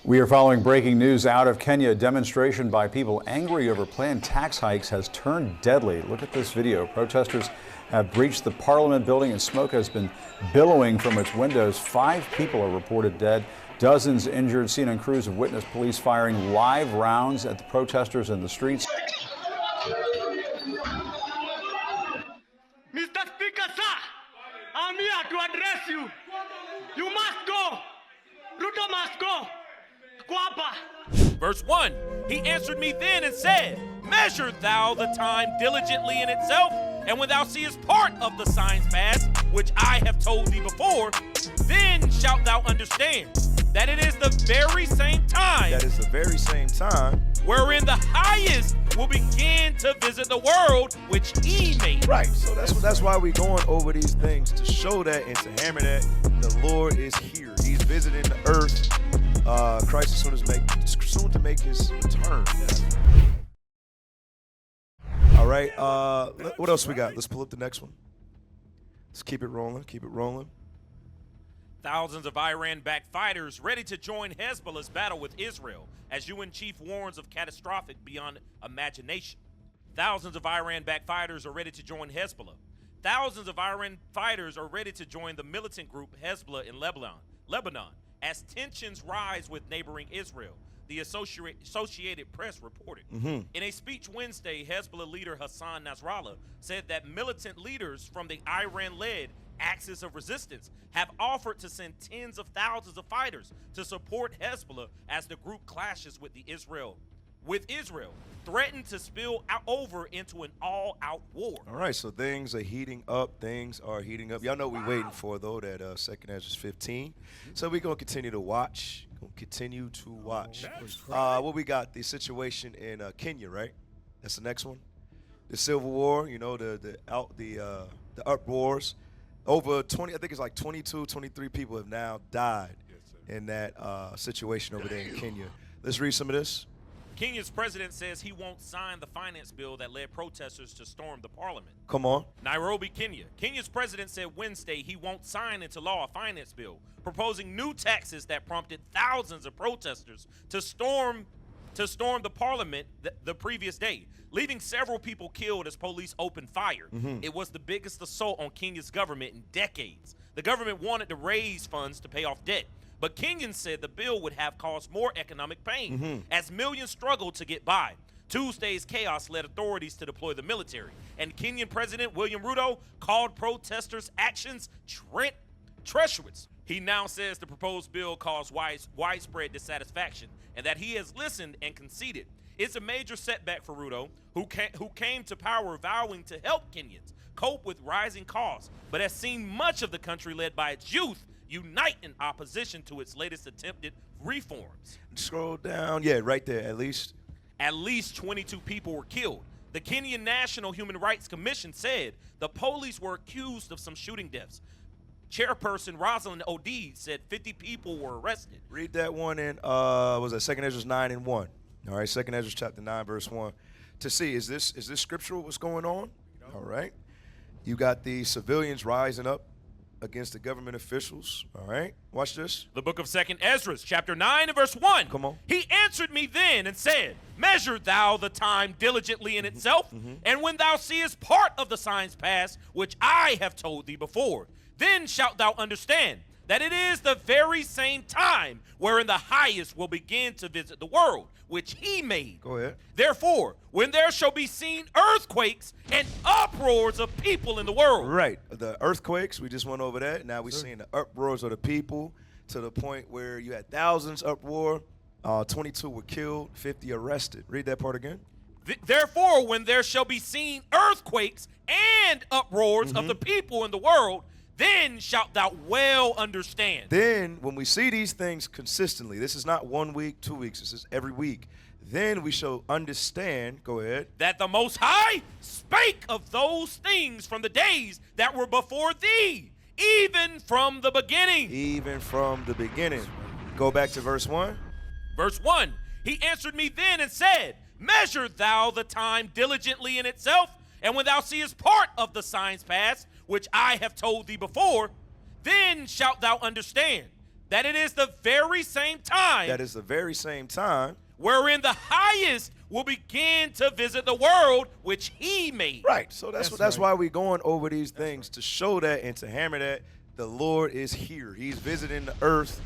We are following breaking news out of Kenya. A demonstration by people angry over planned tax hikes has turned deadly. Look at this video. Protesters have breached the Parliament building and smoke has been billowing from its windows. 5 people are reported dead, dozens injured. CNN crews have witnessed police firing live rounds at the protesters in the streets. Mr. Speaker, sir, I'm here to address you. You must go. Ruto must go. Verse 1, he answered me then and said, measure thou the time diligently in itself, and when thou seest part of the signs past, which I have told thee before, then shalt thou understand that it is the very same time. That is the very same time. Wherein the highest will begin to visit the world which he made. Right, so that's why we're going over these things, to show that and to hammer that the Lord is here. He's visiting the earth. Christ is soon to make his return. All right, what else we got? Let's pull up the next one. Let's keep it rolling, keep it rolling. Thousands of Iran-backed fighters ready to join Hezbollah's battle with Israel, as UN chief warns of catastrophic beyond imagination. Thousands of Iran-backed fighters are ready to join Hezbollah. Thousands of Iran fighters are ready to join the militant group Hezbollah in Lebanon, as tensions rise with neighboring Israel, the Associated Press reported. In a speech Wednesday, Hezbollah leader Hassan Nasrallah said that militant leaders from the Iran-led Axis of Resistance have offered to send tens of thousands of fighters to support Hezbollah as the group clashes with Israel, threatened to spill over into an all-out war. All right, so things are heating up. Things are heating up. Y'all know we're waiting for, though, that 2nd Ezra 15. So we're going to continue to watch. What we got, the situation in Kenya, right? That's the next one. The Civil War, you know, the uproars. Over 20, I think it's like 22, 23 people have now died in that situation over there in Kenya. Let's read some of this. Kenya's president says he won't sign the finance bill that led protesters to storm the parliament. Come on. Nairobi, Kenya. Kenya's president said Wednesday he won't sign into law a finance bill proposing new taxes that prompted thousands of protesters to storm the parliament the previous day, leaving several people killed as police opened fire. It was the biggest assault on Kenya's government in decades. The government wanted to raise funds to pay off debt, but Kenyans said the bill would have caused more economic pain as millions struggled to get by. Tuesday's chaos led authorities to deploy the military, and Kenyan President William Ruto called protesters' actions treacherous. He now says the proposed bill caused widespread dissatisfaction and that he has listened and conceded. It's a major setback for Ruto, who came to power vowing to help Kenyans cope with rising costs, but has seen much of the country led by its youth unite in opposition to its latest attempted reforms. Scroll down. Yeah, right there, at least. At least 22 people were killed. The Kenyan National Human Rights Commission said the police were accused of some shooting deaths. Chairperson Rosalind Odie said 50 people were arrested. Read that one in, was that 2nd Ezra 9 and 1? All right, 2nd Ezra chapter 9, verse 1. To see, is this scriptural what's going on? All right. You got the civilians rising up against the government officials. All right, watch this. The book of 2nd Ezra, chapter 9 and verse 1. Come on. He answered me then and said, measure thou the time diligently in itself, and when thou seest part of the signs past, which I have told thee before, then shalt thou understand that it is the very same time wherein the highest will begin to visit the world, which he made. Go ahead. Therefore, when there shall be seen earthquakes and uproars of people in the world. Right. The earthquakes, we just went over that. Now we're seeing the uproars of the people to the point where you had thousands uproar, 22 were killed, 50 arrested. Read that part again. Therefore, when there shall be seen earthquakes and uproars of the people in the world, then shalt thou well understand. Then, when we see these things consistently, this is not 1 week, 2 weeks, this is every week, then we shall understand, go ahead, that the Most High spake of those things from the days that were before thee, even from the beginning. Even from the beginning. Go back to verse 1. Verse 1, he answered me then and said, measure thou the time diligently in itself, and when thou seest part of the signs past, which I have told thee before, then shalt thou understand that it is the very same time That is the very same time wherein the highest will begin to visit the world which he made. Right. So that's why we're going over these things, to show that and to hammer that the Lord is here. He's visiting the earth.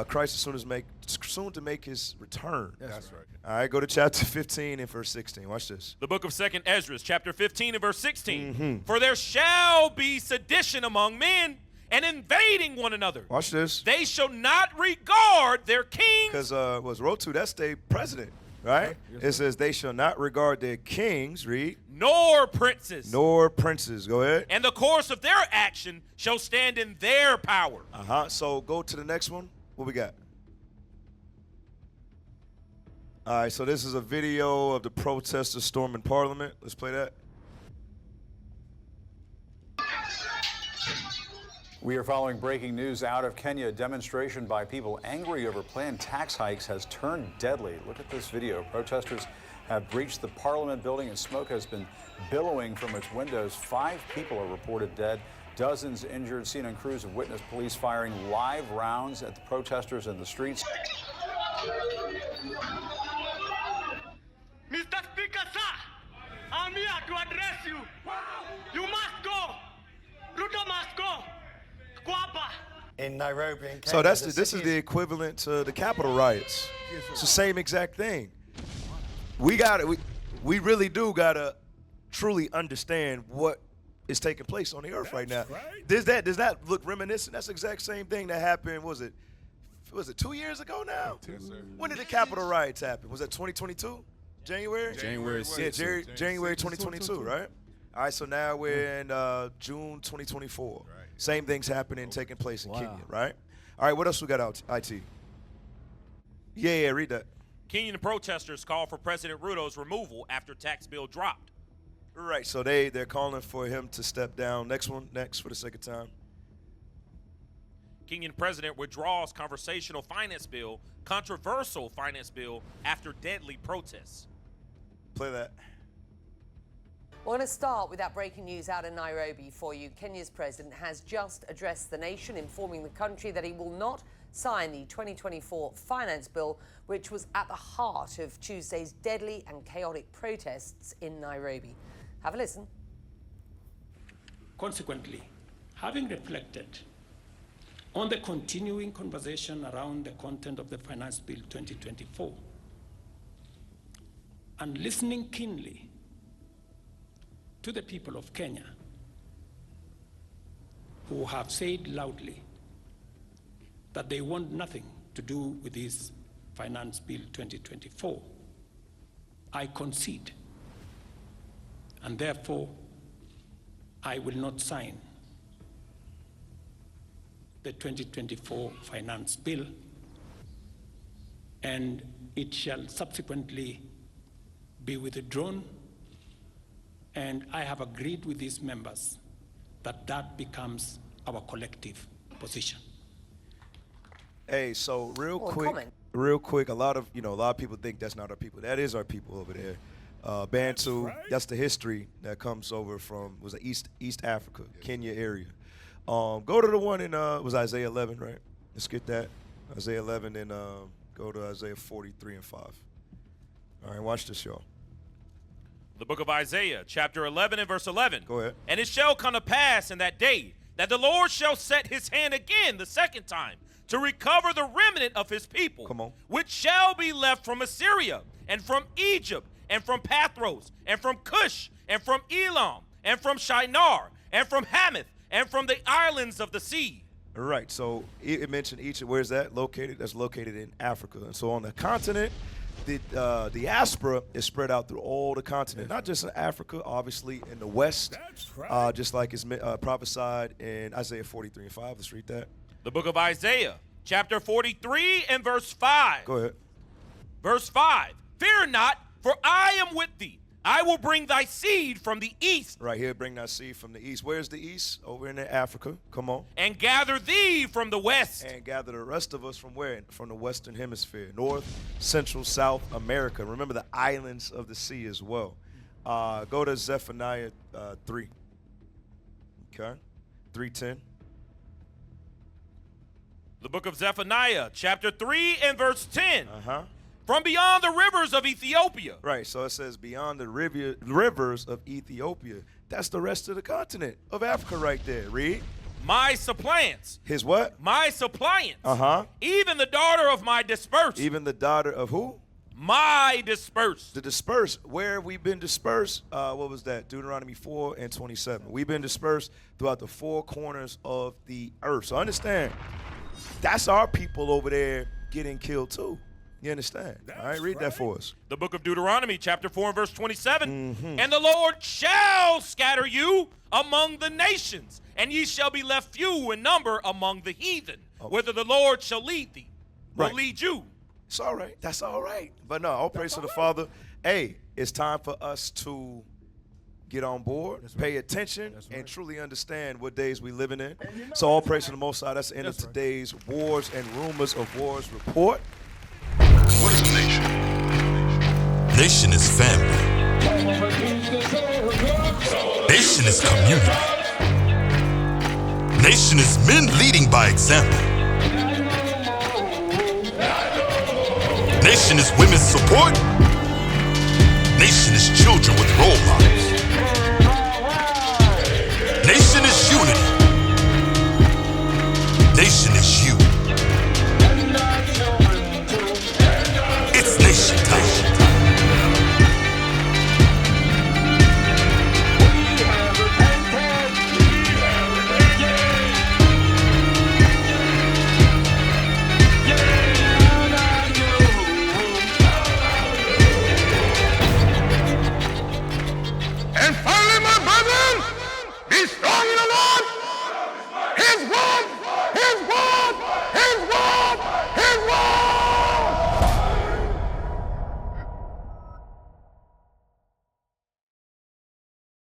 Christ is soon to make his return. That's right. All right, go to chapter 15 and verse 16. Watch this. The book of 2nd Ezra, chapter 15 and verse 16. For there shall be sedition among men and invading one another. Watch this. They shall not regard their kings. Because was wrote to, that's the president, right? It says they shall not regard their kings, read. Nor princes. Nor princes. Go ahead. And the course of their action shall stand in their power. So go to the next one. What we got? All right, so this is a video of the protesters storming Parliament. Let's play that. We are following breaking news out of Kenya. A demonstration by people angry over planned tax hikes has turned deadly. Look at this video. Protesters have breached the Parliament building and smoke has been billowing from its windows. 5 people are reported dead, dozens injured. CNN crews have witnessed police firing live rounds at the protesters in the streets. Mr. Speaker, sir, I'm here to address you. You must go. Ruto must go. Kwapa. In Nairobi, in Kenya, So this city is the equivalent to the Capitol riots. It's the same exact thing. We really do gotta truly understand what is taking place on the earth right now. right. Does that look reminiscent? That's the exact same thing that happened. Was it 2 years ago now? Yes, sir. When did the Capitol riots happen? Was that 2022? January? January 6th. Yeah, January 2022, right? All right, so now we're in June 2024. Right. Same things happening, taking place in Kenya, right? All right, what else we got out, IT? Yeah, read that. Kenyan protesters call for President Ruto's removal after tax bill dropped. Right, so they're calling for him to step down. Next for the second time. Kenyan president withdraws conversational finance bill, controversial finance bill, after deadly protests. Play that. We're going to start with that breaking news out of Nairobi for you. Kenya's president has just addressed the nation, informing the country that he will not sign the 2024 finance bill, which was at the heart of Tuesday's deadly and chaotic protests in Nairobi. Have a listen. Consequently, having reflected on the continuing conversation around the content of the Finance Bill 2024 and listening keenly to the people of Kenya who have said loudly that they want nothing to do with this Finance Bill 2024, I concede, and therefore I will not sign the 2024 Finance Bill, and it shall subsequently be withdrawn. And I have agreed with these members that that becomes our collective position. Hey, so real comment. quick, a lot of people think that's not our people. That is our people over there. Bantu, that's the history that comes over from East Africa, Kenya area. Go to the one in was Isaiah 11, right? Let's get that. Isaiah 11 and go to Isaiah 43 and 5. All right, watch this, y'all. The book of Isaiah, chapter 11 and verse 11. Go ahead. And it shall come to pass in that day that the Lord shall set his hand again the second time to recover the remnant of his people, Come on. which shall be left from Assyria and from Egypt and from Pathros and from Cush and from Elam and from Shinar and from Hamath and from the islands of the sea. All right, so it mentioned Egypt. Where's that located? That's located in Africa. And so on the continent, the diaspora is spread out through all the continent, not just in Africa, obviously in the West, just like it's prophesied in Isaiah 43 and 5. Let's read that. The book of Isaiah, chapter 43 and verse 5. Go ahead. Verse 5. Fear not, for I am with thee. I will bring thy seed from the east. Right here, bring thy seed from the east. Where's the east? Over in Africa. Come on. And gather thee from the west. And gather the rest of us from where? From the Western Hemisphere. North, Central, South America. Remember the islands of the sea as well. Go to Zephaniah 3. Okay. 3:10. The book of Zephaniah, chapter 3 and verse 10. Uh-huh. From beyond the rivers of Ethiopia. Right, so it says beyond the rivers of Ethiopia. That's the rest of the continent of Africa right there. Read. My suppliants. His what? My suppliants. Uh-huh. Even the daughter of my dispersed. Even the daughter of who? My dispersed. The dispersed. Where have we been dispersed? What was that? Deuteronomy 4 and 27. We've been dispersed throughout the four corners of the earth. So understand, that's our people over there getting killed too. You understand? All right, read that for us. The book of Deuteronomy, chapter 4 and verse 27. And the Lord shall scatter you among the nations, and ye shall be left few in number among the heathen. Whether the Lord shall lead thee, will lead you. It's all right. That's all right. But no, all praise to the Father. Hey, it's time for us to get on board, pay attention, and truly understand what days we living in. So all praise to the Most High. That's the end of today's Wars and Rumors of Wars report. What is a nation? Nation is family. Nation is community. Nation is men leading by example. Nation is women's support. Nation is children with role models. Nation is unity. Nation is